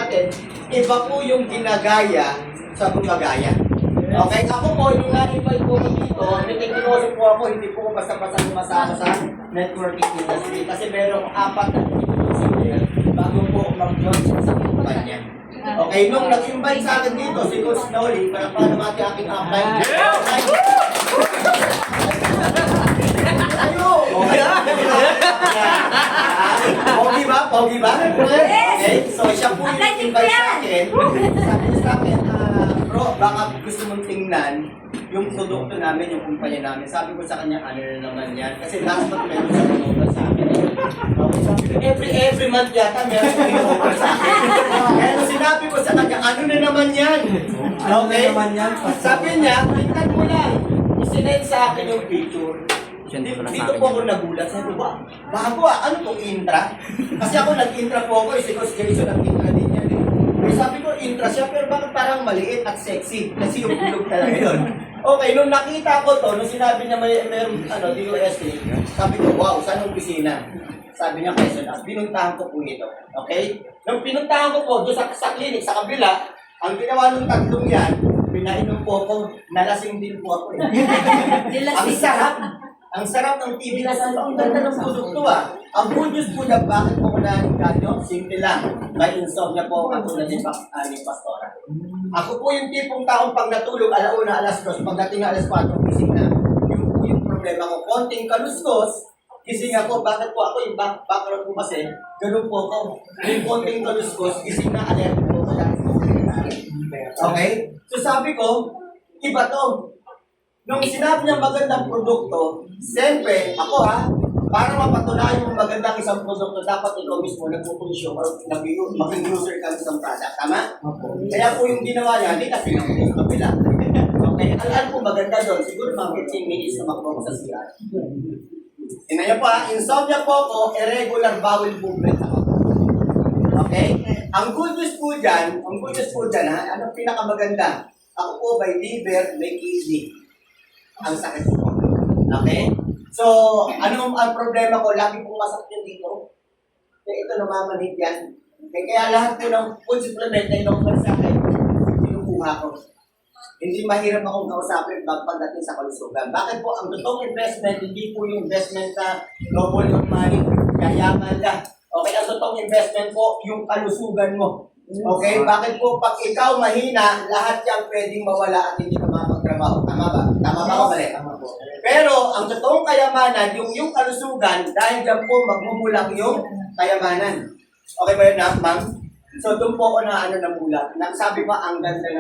natin, iba po yung ginagaya sa gumagaya. Okay, ako po, yung na-invite po ko dito, nagkikiloso po ako, hindi po basta-basta sumasama sa networking industry kasi meron akong 4 na consider bago po mag-join sa kumpanya. Okay, nung nag-invite sa akin dito, si Coach Noli, para naman aking upline. Ayo! Pogi ba? Pogi ba? Okay, so siya po yung invite sa akin. Sabi niya sa akin, bro, baka gusto mong tingnan yung produkto namin, yung kumpanya namin. Sabi ko sa kanya, ano na naman yan? Kasi last month meron sa over sa akin. Okay, sabi ko, every month yata meron sa over sa akin. Kaya sinabi ko sa kanya, ano na naman yan? Okay? Sabi niya, tingnan mo lang. Isinend sa akin yung picture. Dito po ako nagulat. Sabi ko, bago ano itong intra? Kasi ako nag-intra po ako, si Coach Jason nag-intra din yan. Sabi ko, intra siya, pero bakit parang maliit at sexy? Kasi yung bilog talaga yun. Okay, nung nakita ko to, nung sinabi niya mayroong DOST, sabi ko, wow, saan ang opisina? Sabi niya, Quezon, pinuntahan ko po ito. Okay? Nung pinuntahan ko po, doon sa clinic, sa kabila, ang ginawa ng tatlong yan, pinainom po ako, nalasing din po ako. Ang sarap. Ang sarap ng TV na sa ang ganda ng produkto Ang good news po na bakit po ko na-inganyo? Simple lang. May insomnia po katulad ni Pastora. Ako po yung tipong taong pag natulog, alauna, alas 2, pagdating na alas 4, gising na. Yung problema ko, konting kaluskos, gising ako. Bakit po ako yung background ko kasi, ganun po ako. Yung konting kaluskos, gising na, alert po ko. Okay? So sabi ko, iba to. Nung sinabi niya magandang produkto, siyempre, ako para mapatunayan yung magandang isang produkto, dapat ikaw mismo nagpo-consume or maging user ka ng isang product. Tama? Kaya po yung ginawa niya, hindi kasi lang yung kabila. Okay? Alam po maganda doon, siguro mga 15 minutes na mag-focus sa CR. Tingnan niyo po insomnia po ako, irregular bowel movement ako. Okay? Ang good news po dyan, anong pinakamaganda? Ako po by liver, may kidney. Ang sakit ko. Okay? So, ano ang problema ko? Lagi pong masakit yung dito. Kaya ito namamanhid yan. Kaya lahat po ng food supplement na in-offer sa akin, kinukuha ko. Hindi mahirap akong kausapin pagdating sa kalusugan. Bakit po? Ang totoong investment, hindi po yung investment na global of money, kayaman ka. Okay, ang totoong investment po, yung kalusugan mo. Okay? Bakit po pag ikaw mahina, lahat yan pwedeng mawala at hindi ka mapagtrabaho. Tama ba? Tama ba o mali? Tama po. Pero ang totoong kayamanan, yung kalusugan, dahil dyan po magmumulang yung kayamanan. Okay ba yun, ma'am? So doon po ako na namulat. Sabi pa, ang ganda ng